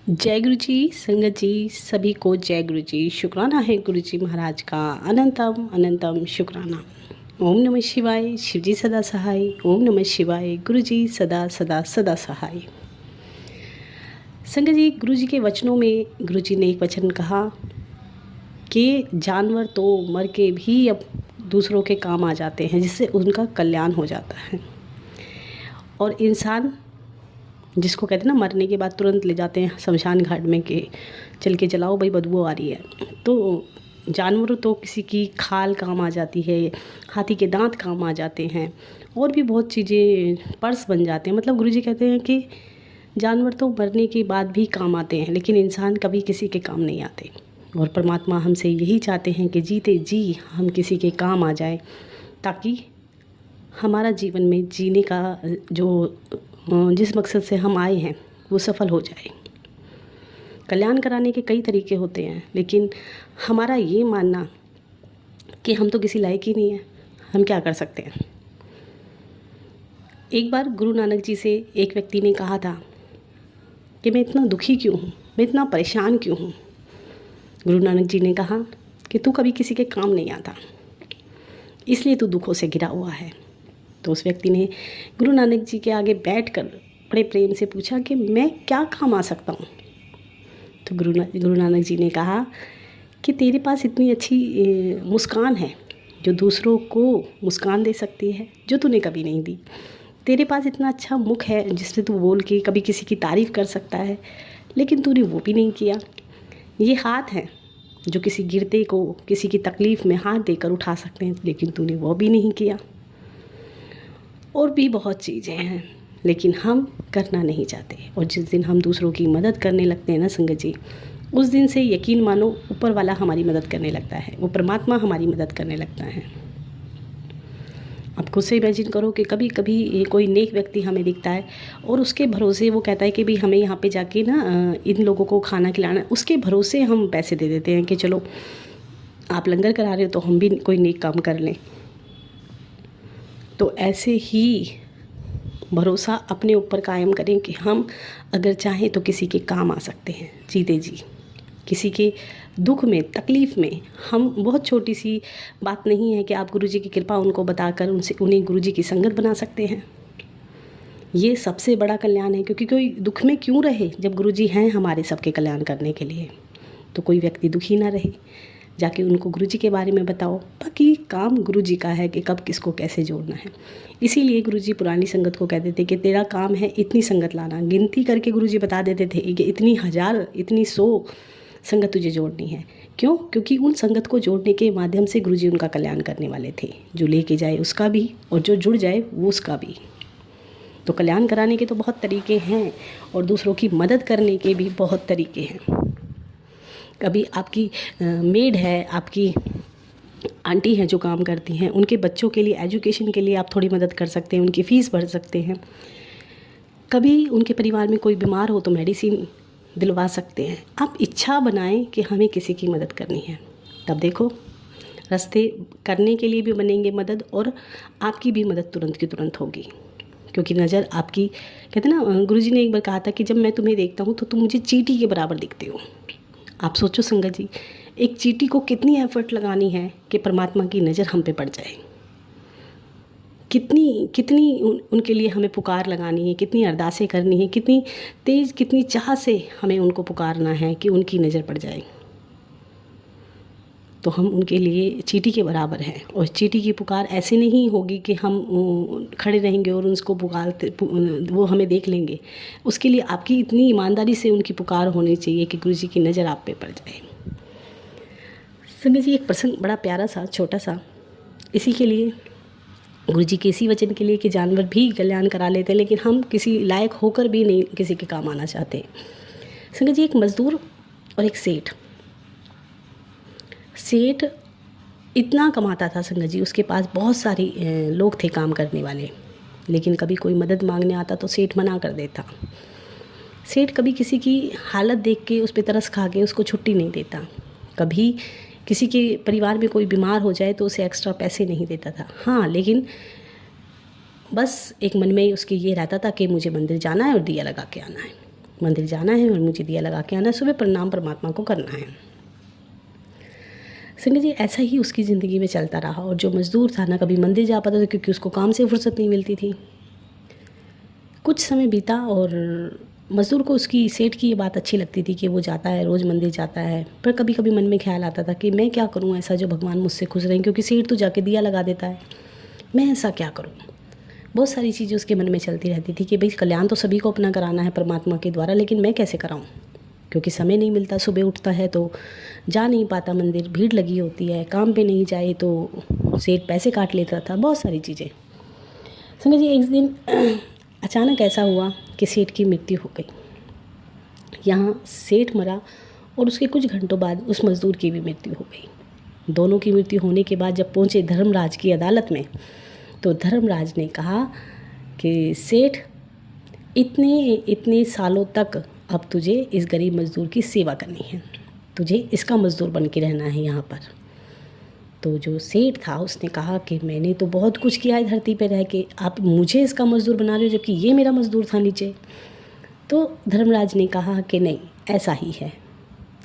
जय गुरु जी। संगत जी सभी को जय गुरु जी। शुक्राना है गुरु जी महाराज का अनंतम अनंतम शुक्राना। ओम नमः शिवाय। शिव जी सदा सहाय। ओम नमः शिवाय। गुरु जी सदा सदा सदा सहाय। संगत जी, गुरु जी के वचनों में गुरु जी ने एक वचन कहा कि जानवर तो मर के भी अब दूसरों के काम आ जाते हैं, जिससे उनका कल्याण हो जाता है। और इंसान जिसको कहते हैं ना, मरने के बाद तुरंत ले जाते हैं शमशान घाट में कि चल के जलाओ भाई, बदबू आ रही है। तो जानवरों तो किसी की खाल काम आ जाती है, हाथी के दांत काम आ जाते हैं, और भी बहुत चीज़ें पर्स बन जाते हैं। मतलब गुरुजी कहते हैं कि जानवर तो मरने के बाद भी काम आते हैं, लेकिन इंसान कभी किसी के काम नहीं आते। और परमात्मा हमसे यही चाहते हैं कि जीते जी हम किसी के काम आ जाए, ताकि हमारा जीवन में जीने का जो जिस मकसद से हम आए हैं वो सफल हो जाए। कल्याण कराने के कई तरीके होते हैं, लेकिन हमारा ये मानना कि हम तो किसी लायक ही नहीं है, हम क्या कर सकते हैं। एक बार गुरु नानक जी से एक व्यक्ति ने कहा था कि मैं इतना दुखी क्यों हूँ, मैं इतना परेशान क्यों हूँ। गुरु नानक जी ने कहा कि तू कभी किसी के काम नहीं आता, इसलिए तू दुखों से घिरा हुआ है। तो उस व्यक्ति ने गुरु नानक जी के आगे बैठकर बड़े प्रेम से पूछा कि मैं क्या काम आ सकता हूँ। तो गुरु नानक जी ने कहा कि तेरे पास इतनी अच्छी मुस्कान है जो दूसरों को मुस्कान दे सकती है, जो तूने कभी नहीं दी। तेरे पास इतना अच्छा मुख है जिससे तू बोल के कभी किसी की तारीफ़ कर सकता है, लेकिन तूने वो भी नहीं किया। ये हाथ है जो किसी गिरते को, किसी की तकलीफ़ में हाथ देकर उठा सकते हैं, लेकिन तूने वो भी नहीं किया। और भी बहुत चीज़ें हैं, लेकिन हम करना नहीं चाहते। और जिस दिन हम दूसरों की मदद करने लगते हैं ना संगत जी, उस दिन से यकीन मानो ऊपर वाला हमारी मदद करने लगता है, वो परमात्मा हमारी मदद करने लगता है। आप खुद से इमेजिन करो कि कभी कभी कोई नेक व्यक्ति हमें दिखता है और उसके भरोसे वो कहता है कि भाई हमें यहाँ पे जाके ना इन लोगों को खाना खिलाना है। उसके भरोसे हम पैसे दे देते हैं कि चलो आप लंगर करा रहे हो तो हम भी कोई नेक काम कर लें। तो ऐसे ही भरोसा अपने ऊपर कायम करें कि हम अगर चाहें तो किसी के काम आ सकते हैं जीते जी। किसी के दुख में, तकलीफ़ में हम, बहुत छोटी सी बात नहीं है कि आप गुरुजी की कृपा उनको बताकर उन्हें गुरुजी की संगत बना सकते हैं। ये सबसे बड़ा कल्याण है, क्योंकि कोई दुख में क्यों रहे जब गुरुजी हैं हमारे सबके कल्याण करने के लिए। तो कोई व्यक्ति दुखी ना रहे, जाके उनको गुरुजी के बारे में बताओ। बाकी काम गुरुजी का है कि कब किसको कैसे जोड़ना है। इसीलिए गुरुजी पुरानी संगत को कहते थे कि तेरा काम है इतनी संगत लाना। गिनती करके गुरुजी बता देते थे कि इतनी 1000, इतनी 100 संगत तुझे जोड़नी है। क्यों? क्योंकि उन संगत को जोड़ने के माध्यम से गुरुजी उनका कल्याण करने वाले थे। जो लेके जाए उसका भी, और जो जुड़ जाए वो उसका भी। तो कल्याण कराने के तो बहुत तरीके हैं, और दूसरों की मदद करने के भी बहुत तरीके हैं। कभी आपकी मेड है, आपकी आंटी हैं जो काम करती हैं, उनके बच्चों के लिए, एजुकेशन के लिए आप थोड़ी मदद कर सकते हैं, उनकी फ़ीस भर सकते हैं। कभी उनके परिवार में कोई बीमार हो तो मेडिसिन दिलवा सकते हैं। आप इच्छा बनाएं कि हमें किसी की मदद करनी है, तब देखो रास्ते करने के लिए भी बनेंगे मदद, और आपकी भी मदद तुरंत की तुरंत होगी। क्योंकि नज़र आपकी, कहते हैं ना, गुरुजी ने एक बार कहा था कि जब मैं तुम्हें देखता हूँ तो तुम मुझे चींटी के बराबर दिखते हो। आप सोचो संगत जी, एक चींटी को कितनी एफर्ट लगानी है कि परमात्मा की नज़र हम पे पड़ जाए। कितनी उनके लिए हमें पुकार लगानी है, कितनी अरदासें करनी है, कितनी तेज़, कितनी चाह से हमें उनको पुकारना है कि उनकी नज़र पड़ जाए। तो हम उनके लिए चींटी के बराबर हैं। और चींटी की पुकार ऐसे नहीं होगी कि हम खड़े रहेंगे और उसको पुकारते वो हमें देख लेंगे। उसके लिए आपकी इतनी ईमानदारी से उनकी पुकार होनी चाहिए कि गुरुजी की नज़र आप पे पड़ जाए। संगत जी, एक प्रसंग बड़ा प्यारा सा, छोटा सा, इसी के लिए गुरुजी के इसी वचन के लिए कि जानवर भी कल्याण करा लेते हैं, लेकिन हम किसी लायक होकर भी नहीं किसी के काम आना चाहते। संगत जी, एक मज़दूर और एक सेठ इतना कमाता था संगत जी, उसके पास बहुत सारे लोग थे काम करने वाले, लेकिन कभी कोई मदद मांगने आता तो सेठ मना कर देता। सेठ कभी किसी की हालत देख के उस पर तरस खा के उसको छुट्टी नहीं देता। कभी किसी के परिवार में कोई बीमार हो जाए तो उसे एक्स्ट्रा पैसे नहीं देता था। हाँ, लेकिन बस एक मन में उसके ये रहता था कि मुझे मंदिर जाना है और दिया लगा के आना है। मंदिर जाना है और मुझे दिया लगा के आना है, सुबह प्रणाम परमात्मा को करना है। संगत जी ऐसा ही उसकी ज़िंदगी में चलता रहा। और जो मज़दूर था ना कभी मंदिर जा पाता था क्योंकि उसको काम से फुर्सत नहीं मिलती थी। कुछ समय बीता और मज़दूर को उसकी सेठ की ये बात अच्छी लगती थी कि वो जाता है, रोज़ मंदिर जाता है। पर कभी कभी मन में ख्याल आता था कि मैं क्या करूँ ऐसा जो भगवान मुझसे खुश रहें, क्योंकि सेठ तो जाके दिया लगा देता है, मैं ऐसा क्या करूँ। बहुत सारी चीज़ें उसके मन में चलती रहती थी कि भाई कल्याण तो सभी को अपना कराना है परमात्मा के द्वारा, लेकिन मैं कैसे कराऊँ, क्योंकि समय नहीं मिलता। सुबह उठता है तो जा नहीं पाता मंदिर, भीड़ लगी होती है, काम पे नहीं जाए तो सेठ पैसे काट लेता था, बहुत सारी चीज़ें। संगत जी एक दिन अचानक ऐसा हुआ कि सेठ की मृत्यु हो गई। यहाँ सेठ मरा और उसके कुछ घंटों बाद उस मज़दूर की भी मृत्यु हो गई। दोनों की मृत्यु होने के बाद जब पहुँचे धर्मराज की अदालत में, तो धर्मराज ने कहा कि सेठ इतने सालों तक अब तुझे इस गरीब मज़दूर की सेवा करनी है, तुझे इसका मज़दूर बन के रहना है यहाँ पर। तो जो सेठ था उसने कहा कि मैंने तो बहुत कुछ किया है धरती पे रह के, आप मुझे इसका मज़दूर बना रहे हो जबकि ये मेरा मज़दूर था नीचे। तो धर्मराज ने कहा कि नहीं, ऐसा ही है,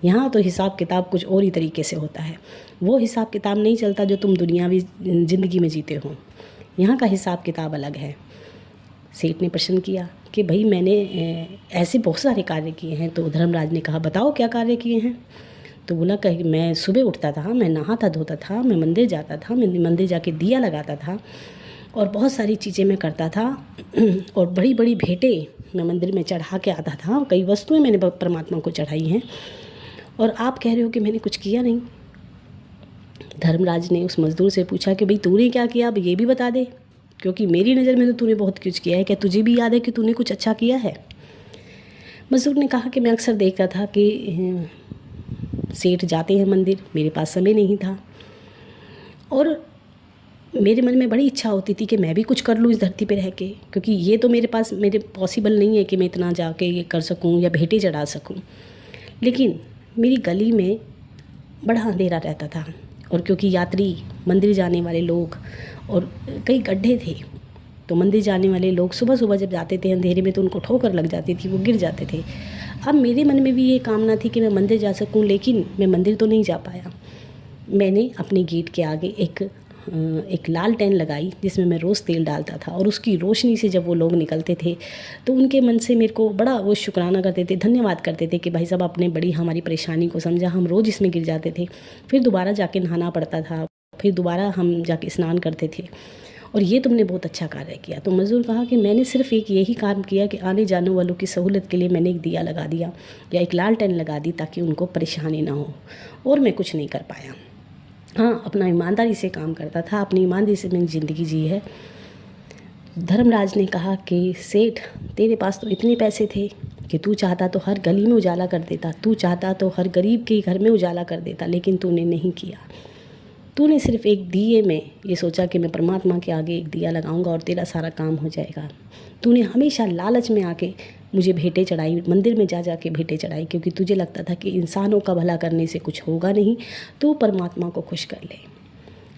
यहाँ तो हिसाब किताब कुछ और ही तरीके से होता है। वो हिसाब किताब नहीं चलता जो तुम दुनियावी ज़िंदगी में जीते हो, यहाँ का हिसाब किताब अलग है। सेठ ने प्रश्न किया कि भाई मैंने ऐसे बहुत सारे कार्य किए हैं। तो धर्मराज ने कहा बताओ क्या कार्य किए हैं। तो बोला कि मैं सुबह उठता था, मैं नहाता धोता था, मैं मंदिर जाता था, मैं मंदिर जाके दिया लगाता था और बहुत सारी चीज़ें मैं करता था और बड़ी बड़ी भेंटें मैं मंदिर में चढ़ा के आता था, कई वस्तुएं मैंने परमात्मा को चढ़ाई हैं, और आप कह रहे हो कि मैंने कुछ किया नहीं। धर्मराज ने उस मज़दूर से पूछा कि भाई तूने क्या किया, अब ये भी बता दे, क्योंकि मेरी नज़र में तो तूने बहुत कुछ किया है, क्या तुझे भी याद है कि तूने कुछ अच्छा किया है। मज़दूर ने कहा कि मैं अक्सर देखता था कि सेठ जाते हैं मंदिर, मेरे पास समय नहीं था और मेरे मन में बड़ी इच्छा होती थी कि मैं भी कुछ कर लूँ इस धरती पे रह के, क्योंकि ये तो मेरे पॉसिबल नहीं है कि मैं इतना जाके ये कर सकूँ या भेंटें चढ़ा सकूँ। लेकिन मेरी गली में बड़ा अंधेरा रहता था और क्योंकि यात्री मंदिर जाने वाले लोग और कई गड्ढे थे, तो मंदिर जाने वाले लोग सुबह सुबह जब जाते थे अंधेरे में तो उनको ठोकर लग जाती थी, वो गिर जाते थे। अब मेरे मन में भी ये कामना थी कि मैं मंदिर जा सकूं, लेकिन मैं मंदिर तो नहीं जा पाया। मैंने अपने गेट के आगे एक लालटेन लगाई जिसमें मैं रोज़ तेल डालता था, और उसकी रोशनी से जब वो लोग निकलते थे तो उनके मन से मेरे को बड़ा वो शुक्राना करते थे, धन्यवाद करते थे कि भाई साहब आपने बड़ी हमारी परेशानी को समझा। हम रोज़ इसमें गिर जाते थे, फिर दोबारा जाके नहाना पड़ता था, फिर दोबारा हम जाके स्नान करते थे, और ये तुमने बहुत अच्छा कार्य किया। तो मज़दूर कहा कि मैंने सिर्फ एक यही काम किया कि आने जाने वालों की सहूलत के लिए मैंने एक दिया लगा दिया या एक लालटेन लगा दी ताकि उनको परेशानी ना हो, और मैं कुछ नहीं कर पाया। हाँ, अपना ईमानदारी से काम करता था, अपनी ईमानदारी से मैंने ज़िंदगी जी है। धर्मराज ने कहा कि सेठ तेरे पास तो इतने पैसे थे कि तू चाहता तो हर गली में उजाला कर देता, तू चाहता तो हर गरीब के घर में उजाला कर देता, लेकिन तूने नहीं किया। तूने सिर्फ एक दिए में ये सोचा कि मैं परमात्मा के आगे एक दिया लगाऊंगा और तेरा सारा काम हो जाएगा। तूने हमेशा लालच में आके मुझे भेंटें चढ़ाई, मंदिर में जा के भेंटें चढ़ाई, क्योंकि तुझे लगता था कि इंसानों का भला करने से कुछ होगा नहीं, तो परमात्मा को खुश कर ले।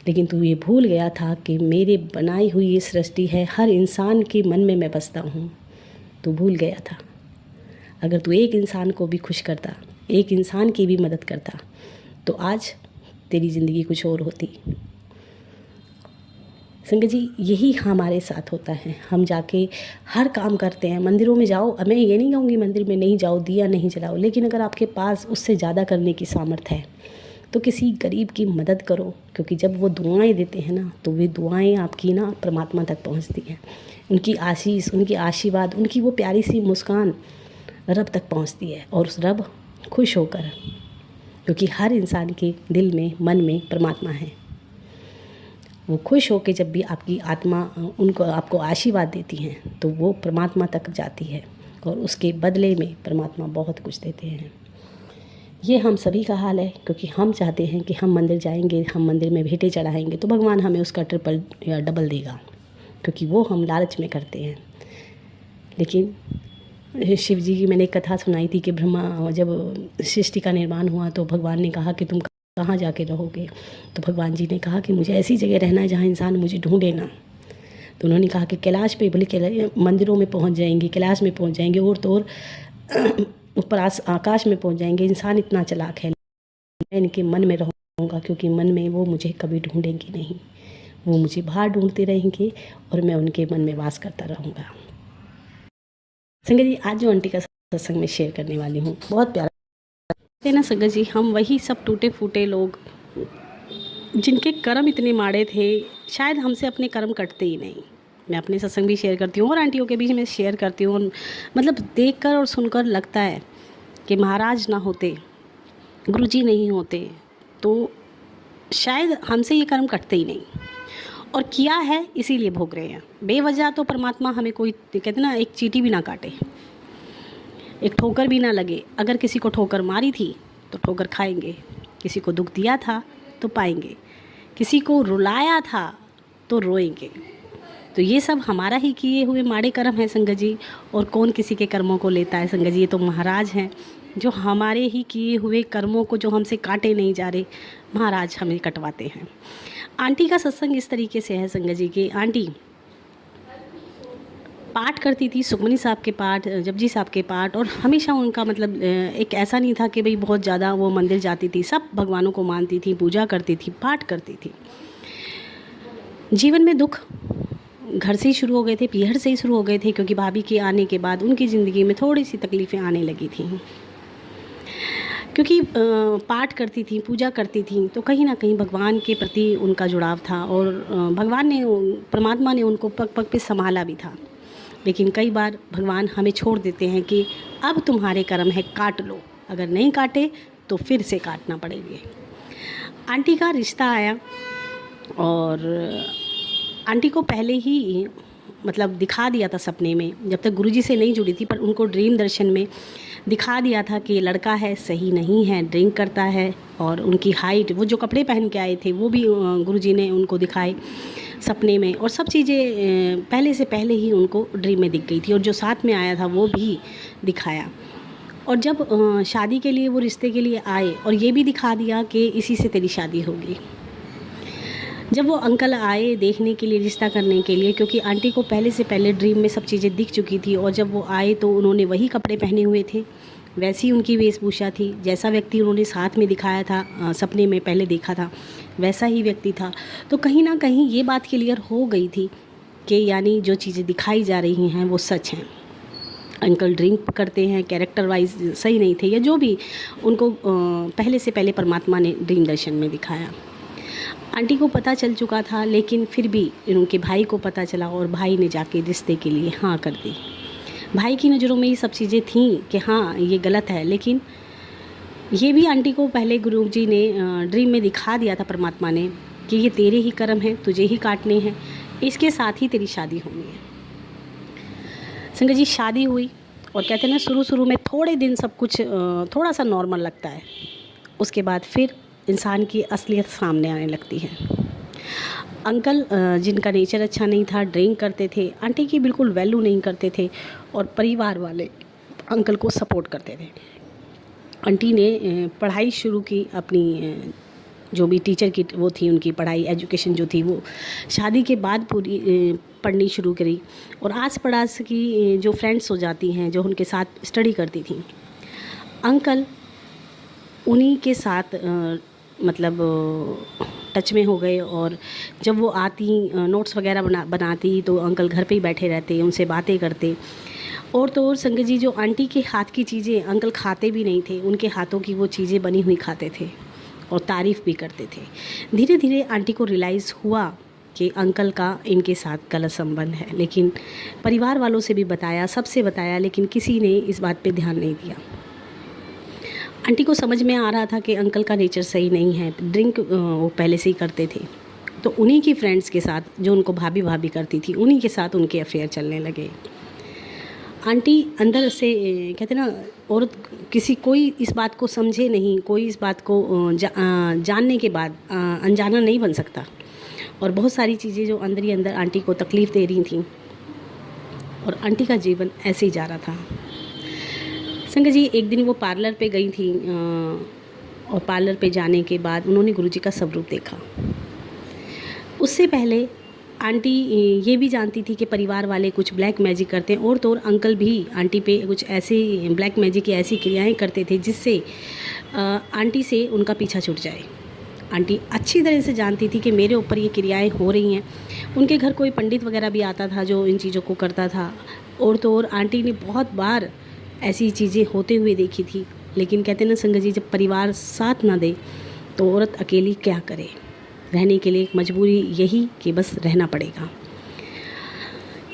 लेकिन तू ये भूल गया था कि मेरे बनाई हुई ये सृष्टि है, हर इंसान के मन में मैं बसता हूँ। तू भूल गया था। अगर तू एक इंसान को भी खुश करता, एक इंसान की भी मदद करता, तो आज तेरी ज़िंदगी कुछ और होती। संगत जी यही हमारे साथ होता है। हम जाके हर काम करते हैं, मंदिरों में जाओ, मैं ये नहीं कहूँगी मंदिर में नहीं जाओ, दिया नहीं जलाओ, लेकिन अगर आपके पास उससे ज़्यादा करने की सामर्थ्य है तो किसी गरीब की मदद करो, क्योंकि जब वो दुआएं देते हैं ना तो वे दुआएं आपकी ना परमात्मा तक पहुँचती हैं। उनकी आशीष, उनकी आशीर्वाद, उनकी वो प्यारी सी मुस्कान रब तक पहुँचती है, और उस रब खुश होकर, क्योंकि हर इंसान के दिल में मन में परमात्मा है, वो खुश होकर जब भी आपकी आत्मा उनको आपको आशीर्वाद देती हैं तो वो परमात्मा तक जाती है, और उसके बदले में परमात्मा बहुत कुछ देते हैं। ये हम सभी का हाल है, क्योंकि हम चाहते हैं कि हम मंदिर जाएंगे, हम मंदिर में भेंटें चढ़ाएंगे तो भगवान हमें उसका ट्रिपल या डबल देगा, क्योंकि वो हम लालच में करते हैं। लेकिन शिव जी की मैंने एक कथा सुनाई थी कि ब्रह्मा जब सृष्टि का निर्माण हुआ तो भगवान ने कहा कि तुम कहाँ जाके रहोगे, तो भगवान जी ने कहा कि मुझे ऐसी जगह रहना है जहाँ इंसान मुझे ढूंढे ना। तो उन्होंने कहा कि कैलाश पे, बोले मंदिरों में पहुँच जाएंगे, कैलाश में पहुँच जाएंगे, और तो और ऊपर आकाश में पहुंच जाएंगे। इंसान इतना चालाक है, मैं इनके मन में रहूँगा, क्योंकि मन में वो मुझे कभी ढूंढेंगे नहीं, वो मुझे बाहर ढूंढते रहेंगे और मैं उनके मन में वास करता रहूँगा। संगत जी, आज जो आंटी का सत्संग में शेयर करने वाली हूँ बहुत प्यारा है ना। संगत जी, हम वही सब टूटे फूटे लोग जिनके कर्म इतने माड़े थे, शायद हमसे अपने कर्म कटते ही नहीं। मैं अपने सत्संग भी शेयर करती हूँ और आंटियों के बीच में शेयर करती हूँ। मतलब देखकर और सुनकर लगता है कि महाराज ना होते, गुरुजी नहीं होते, तो शायद हमसे ये कर्म कटते ही नहीं। और किया है इसीलिए भोग रहे हैं। बेवजह तो परमात्मा हमें कोई, कहते ना, एक चींटी भी ना काटे, एक ठोकर भी ना लगे। अगर किसी को ठोकर मारी थी तो ठोकर खाएंगे, किसी को दुख दिया था तो पाएंगे, किसी को रुलाया था तो रोएंगे। तो ये सब हमारा ही किए हुए माड़े कर्म है संगत जी। और कौन किसी के कर्मों को लेता है संगत जी? ये तो महाराज हैं जो हमारे ही किए हुए कर्मों को, जो हमसे काटे नहीं जा रहे, महाराज हमें कटवाते हैं। आंटी का सत्संग इस तरीके से है संगत जी कि आंटी पाठ करती थी, सुखमनी साहब के पाठ, जपजी साहब के पाठ, और हमेशा उनका मतलब एक ऐसा नहीं था कि भाई बहुत ज़्यादा वो मंदिर जाती थी। सब भगवानों को मानती थी, पूजा करती थी, पाठ करती थी। जीवन में दुख घर से ही शुरू हो गए थे, पीहर से ही शुरू हो गए थे, क्योंकि भाभी के आने के बाद उनकी ज़िंदगी में थोड़ी सी तकलीफ़ें आने लगी थी। क्योंकि पाठ करती थी, पूजा करती थी, तो कहीं ना कहीं भगवान के प्रति उनका जुड़ाव था और भगवान ने, परमात्मा ने उनको पग पग पे संभाला भी था। लेकिन कई बार भगवान हमें छोड़ देते हैं कि अब तुम्हारे कर्म है, काट लो। अगर नहीं काटे तो फिर से काटना पड़ेगा। आंटी का रिश्ता आया और आंटी को पहले ही मतलब दिखा दिया था सपने में, जब तक गुरुजी से नहीं जुड़ी थी, पर उनको ड्रीम दर्शन में दिखा दिया था कि लड़का है, सही नहीं है, ड्रिंक करता है। और उनकी हाइट, वो जो कपड़े पहन के आए थे वो भी गुरुजी ने उनको दिखाए सपने में, और सब चीज़ें पहले से पहले ही उनको ड्रीम में दिख गई थी। और जो साथ में आया था वो भी दिखाया। और जब शादी के लिए, वो रिश्ते के लिए आए, और ये भी दिखा दिया कि इसी से तेरी शादी होगी। जब वो अंकल आए देखने के लिए, रिश्ता करने के लिए, क्योंकि आंटी को पहले से पहले ड्रीम में सब चीज़ें दिख चुकी थी, और जब वो आए तो उन्होंने वही कपड़े पहने हुए थे, वैसी उनकी वेशभूषा थी, जैसा व्यक्ति उन्होंने साथ में दिखाया था, सपने में पहले देखा था, वैसा ही व्यक्ति था। तो कहीं ना कहीं ये बात क्लियर हो गई थी कि यानी जो चीज़ें दिखाई जा रही हैं वो सच हैं। अंकल ड्रिंक करते हैं, कैरेक्टर वाइज सही नहीं थे, या जो भी उनको पहले से पहले परमात्मा ने ड्रीम दर्शन में दिखाया। आंटी को पता चल चुका था, लेकिन फिर भी उनके भाई को पता चला और भाई ने जाके रिश्ते के लिए हाँ कर दी। भाई की नज़रों में ये सब चीज़ें थीं कि हाँ ये गलत है, लेकिन ये भी आंटी को पहले गुरुजी ने ड्रीम में दिखा दिया था, परमात्मा ने, कि ये तेरे ही कर्म हैं, तुझे ही काटने हैं, इसके साथ ही तेरी शादी होनी है। संगत जी, शादी हुई, और कहते हैं ना, शुरू में थोड़े दिन सब कुछ थोड़ा सा नॉर्मल लगता है, उसके बाद फिर इंसान की असलियत सामने आने लगती है। अंकल जिनका नेचर अच्छा नहीं था, ड्रिंक करते थे, आंटी की बिल्कुल वैल्यू नहीं करते थे, और परिवार वाले अंकल को सपोर्ट करते थे। आंटी ने पढ़ाई शुरू की अपनी, जो भी टीचर की वो थी उनकी पढ़ाई, एजुकेशन जो थी, वो शादी के बाद पूरी पढ़नी शुरू करी। और आस पड़ोस की जो फ्रेंड्स हो जाती हैं, जो उनके साथ स्टडी करती थी, अंकल उन्हीं के साथ मतलब टच में हो गए। और जब वो आती, नोट्स वगैरह बनाती, तो अंकल घर पे ही बैठे रहते, उनसे बातें करते। और तो और संगत जी, जो आंटी के हाथ की चीज़ें अंकल खाते भी नहीं थे, उनके हाथों की वो चीज़ें बनी हुई खाते थे और तारीफ़ भी करते थे। धीरे धीरे आंटी को रियलाइज़ हुआ कि अंकल का इनके साथ गलत संबंध है, लेकिन परिवार वालों से भी बताया, सबसे बताया, लेकिन किसी ने इस बात पे ध्यान नहीं दिया। आंटी को समझ में आ रहा था कि अंकल का नेचर सही नहीं है, ड्रिंक वो पहले से ही करते थे, तो उन्हीं की फ्रेंड्स के साथ, जो उनको भाभी भाभी करती थी, उन्हीं के साथ उनके अफेयर चलने लगे। आंटी अंदर से, कहते ना, औरत कोई इस बात को समझे नहीं, कोई इस बात को जानने के बाद अनजाना नहीं बन सकता। और बहुत सारी चीज़ें जो अंदर ही अंदर आंटी को तकलीफ़ दे रही थी, और आंटी का जीवन ऐसे ही जा रहा था। संगत जी, एक दिन वो पार्लर पे गई थी, और पार्लर पे जाने के बाद उन्होंने गुरुजी का स्वरूप देखा। उससे पहले आंटी ये भी जानती थी कि परिवार वाले कुछ ब्लैक मैजिक करते हैं, और तो और अंकल भी आंटी पे कुछ ऐसे ब्लैक मैजिक की ऐसी क्रियाएं करते थे जिससे आंटी से उनका पीछा छूट जाए। आंटी अच्छी तरह से जानती थी कि मेरे ऊपर ये क्रियाएं हो रही हैं। उनके घर कोई पंडित वगैरह भी आता था जो इन चीज़ों को करता था, और तो और आंटी ने बहुत बार ऐसी चीज़ें होते हुए देखी थी। लेकिन कहते ना संगत जी, जब परिवार साथ ना दे तो औरत अकेली क्या करे। रहने के लिए एक मजबूरी यही कि बस रहना पड़ेगा।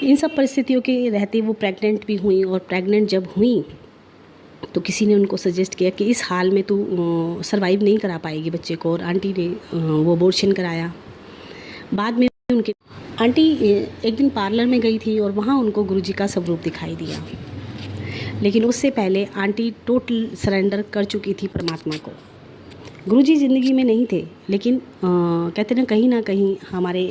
इन सब परिस्थितियों के रहते वो प्रेग्नेंट भी हुई, और प्रेग्नेंट जब हुई तो किसी ने उनको सजेस्ट किया कि इस हाल में तू सरवाइव नहीं करा पाएगी बच्चे को, और आंटी ने वो अबॉर्शन कराया। बाद में उनके आंटी एक दिन पार्लर में गई थी और वहाँ उनको गुरुजी का स्वरूप दिखाई दिया। लेकिन उससे पहले आंटी टोटल सरेंडर कर चुकी थी परमात्मा को। गुरुजी ज़िंदगी में नहीं थे, लेकिन कहते ना कहीं हमारे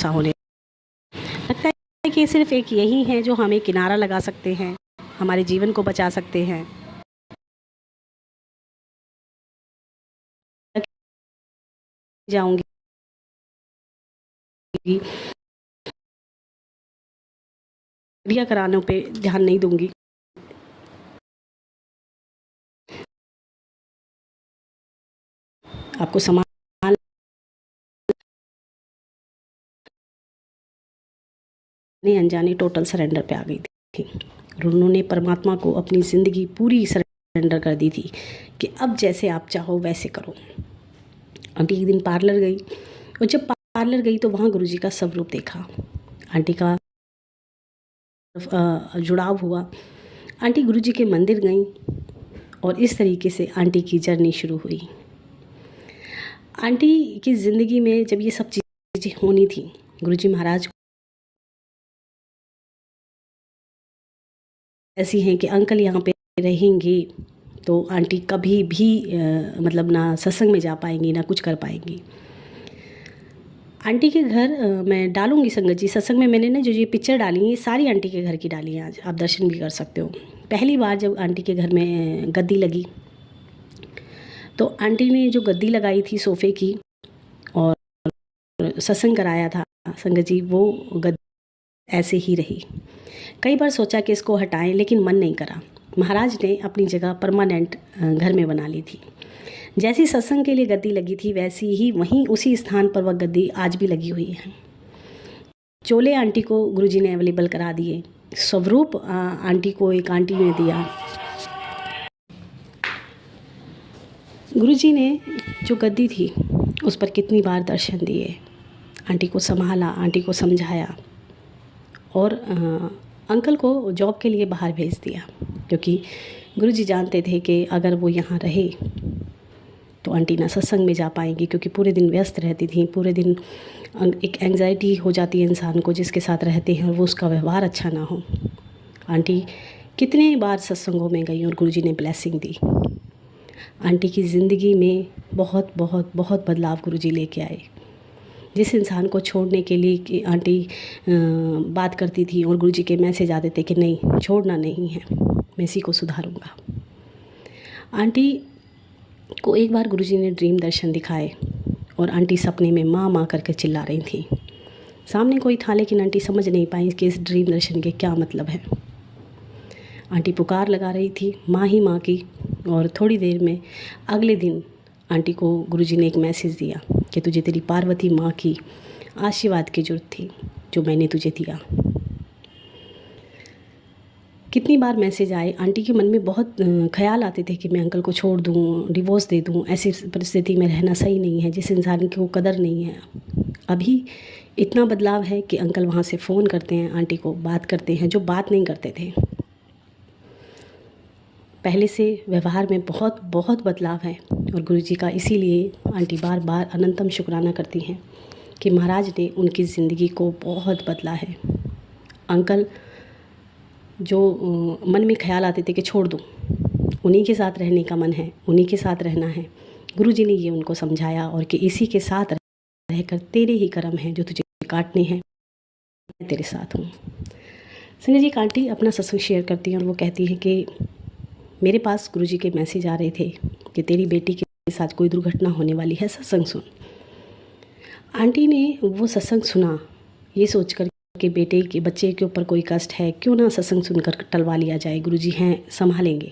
होने लगता है कि सिर्फ एक यही है जो हमें किनारा लगा सकते हैं, हमारे जीवन को बचा सकते हैं। जाऊंगी क्रिया कराने पे ध्यान नहीं दूंगी। आपको समान अनजाने टोटल सरेंडर पे आ गई थी, और उन्होंने परमात्मा को अपनी ज़िंदगी पूरी सरेंडर कर दी थी कि अब जैसे आप चाहो वैसे करो। आंटी एक दिन पार्लर गई, और जब पार्लर गई तो वहाँ गुरुजी का स्वरूप देखा। आंटी का जुड़ाव हुआ। आंटी गुरुजी के मंदिर गई, और इस तरीके से आंटी की जर्नी शुरू हुई। आंटी की ज़िंदगी में जब ये सब चीज़ें होनी थी, गुरुजी महाराज ऐसी हैं कि अंकल यहाँ पे रहेंगे तो आंटी कभी भी मतलब ना सत्संग में जा पाएंगी ना कुछ कर पाएंगी। आंटी के घर मैं डालूंगी संगत जी सत्संग में। मैंने ना जो ये पिक्चर डाली है ये सारी आंटी के घर की डाली है, आज आप दर्शन भी कर सकते हो। पहली बार जब आंटी के घर में गद्दी लगी तो आंटी ने जो गद्दी लगाई थी सोफ़े की और सत्संग कराया था संगत जी, वो गद्दी ऐसे ही रही। कई बार सोचा कि इसको हटाएं, लेकिन मन नहीं करा। महाराज ने अपनी जगह परमानेंट घर में बना ली थी। जैसी सत्संग के लिए गद्दी लगी थी वैसी ही वहीं उसी स्थान पर वह गद्दी आज भी लगी हुई है। चोले आंटी को गुरुजी ने अवेलेबल करा दिए। स्वरूप आंटी को एक आंटी ने दिया। गुरुजी ने जो गद्दी थी उस पर कितनी बार दर्शन दिए, आंटी को संभाला, आंटी को समझाया, और अंकल को जॉब के लिए बाहर भेज दिया, क्योंकि गुरुजी जानते थे कि अगर वो यहाँ रहे तो आंटी ना सत्संग में जा पाएंगी, क्योंकि पूरे दिन व्यस्त रहती थी। पूरे दिन एक एंग्जाइटी हो जाती है इंसान को जिसके साथ रहते हैं, और वो उसका व्यवहार अच्छा ना हो। आंटी कितने बार सत्संगों में गई और गुरुजी ने ब्लेसिंग दी। आंटी की ज़िंदगी में बहुत बहुत बहुत बदलाव गुरुजी लेके आए। जिस इंसान को छोड़ने के लिए कि आंटी बात करती थी और गुरुजी के मैसेज आते थे कि नहीं छोड़ना नहीं है, मैं इसी को सुधारूंगा। आंटी को एक बार गुरुजी ने ड्रीम दर्शन दिखाए और आंटी सपने में माँ माँ करके चिल्ला रही थी। सामने कोई था लेकिन आंटी समझ नहीं पाई कि इस ड्रीम दर्शन के क्या मतलब है। आंटी पुकार लगा रही थी माँ ही माँ की, और थोड़ी देर में अगले दिन आंटी को गुरुजी ने एक मैसेज दिया कि तुझे तेरी पार्वती माँ की आशीर्वाद की ज़रूरत थी जो मैंने तुझे दिया। कितनी बार मैसेज आए, आंटी के मन में बहुत ख्याल आते थे कि मैं अंकल को छोड़ दूँ, डिवोर्स दे दूँ। ऐसी परिस्थिति में रहना सही नहीं है, जिस इंसान की वो कदर नहीं है। अभी इतना बदलाव है कि अंकल वहाँ से फ़ोन करते हैं, आंटी को बात करते हैं, जो बात नहीं करते थे। पहले से व्यवहार में बहुत बहुत बदलाव है, और गुरुजी का इसीलिए आंटी बार बार अनंतम शुक्राना करती हैं कि महाराज ने उनकी ज़िंदगी को बहुत बदला है। अंकल जो मन में ख्याल आते थे कि छोड़ दूँ, उन्हीं के साथ रहने का मन है, उन्हीं के साथ रहना है, गुरुजी ने ये उनको समझाया, और कि इसी के साथ रहकर तेरे ही कर्म हैं जो तुझे काटने हैं, मैं तेरे साथ हूँ। संजय जी आंटी अपना सत्संग शेयर करती हैं और वो कहती हैं कि मेरे पास गुरुजी के मैसेज आ रहे थे कि तेरी बेटी के साथ कोई दुर्घटना होने वाली है, सत्संग सुन। आंटी ने वो सत्संग सुना ये सोचकर कि बेटे के बच्चे के ऊपर कोई कष्ट है, क्यों ना सत्संग सुनकर टलवा लिया जाए, गुरुजी हैं संभालेंगे।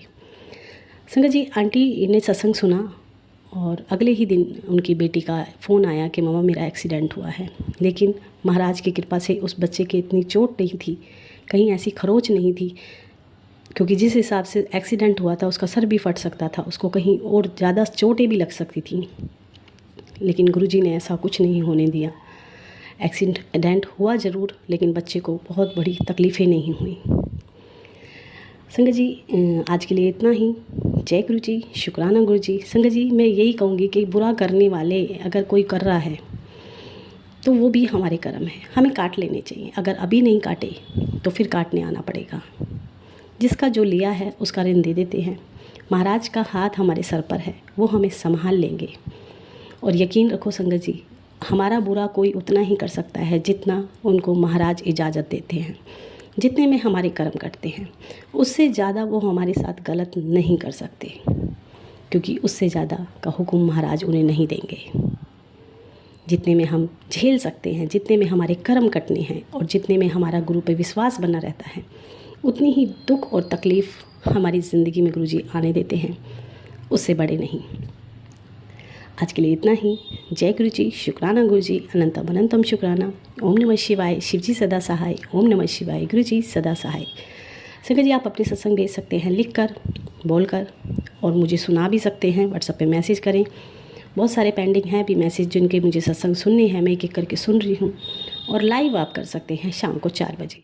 संगत जी, आंटी ने सत्संग सुना और अगले ही दिन उनकी बेटी का फ़ोन आया कि मम्मा मेरा एक्सीडेंट हुआ है। लेकिन महाराज की कृपा से उस बच्चे के इतनी चोट नहीं थी, कहीं ऐसी खरोच नहीं थी, क्योंकि जिस हिसाब से एक्सीडेंट हुआ था उसका सर भी फट सकता था, उसको कहीं और ज़्यादा चोटें भी लग सकती थी। लेकिन गुरुजी ने ऐसा कुछ नहीं होने दिया। एक्सीडेंट हुआ ज़रूर, लेकिन बच्चे को बहुत बड़ी तकलीफ़ें नहीं हुई। संगत जी, आज के लिए इतना ही। जय गुरु जी, शुक्राना गुरु जी। संगत जी, मैं यही कहूँगी कि बुरा करने वाले अगर कोई कर रहा है तो वो भी हमारे कर्म है, हमें काट लेने चाहिए। अगर अभी नहीं काटे तो फिर काटने आना पड़ेगा। जिसका जो लिया है उसका ऋण दे देते हैं। महाराज का हाथ हमारे सर पर है, वो हमें संभाल लेंगे। और यकीन रखो संगत जी, हमारा बुरा कोई उतना ही कर सकता है जितना उनको महाराज इजाज़त देते हैं, जितने में हमारे कर्म करते हैं। उससे ज़्यादा वो हमारे साथ गलत नहीं कर सकते, क्योंकि उससे ज़्यादा का हुक्म महाराज उन्हें नहीं देंगे। जितने में हम झेल सकते हैं, जितने में हमारे कर्म कटने हैं और जितने में हमारा गुरु पे विश्वास बना रहता है, उतनी ही दुख और तकलीफ़ हमारी ज़िंदगी में गुरुजी आने देते हैं, उससे बड़े नहीं। आज के लिए इतना ही। जय गुरु जी, शुक्राना गुरु जी, अनंतम अनंतम शुक्राना। ओम नमः शिवाय। शिव जी सदा सहाय। ओम नमः शिवाय। गुरु जी सदा सहाय। संगत जी, आप अपने सत्संग भेज सकते हैं लिखकर, बोलकर, और मुझे सुना भी सकते हैं। व्हाट्सएप पे मैसेज करें। बहुत सारे पेंडिंग हैं अभी मैसेज, जिनके मुझे सत्संग सुनने हैं, मैं एक एक करके सुन रही हूँ। और लाइव आप कर सकते हैं शाम को 4 बजे।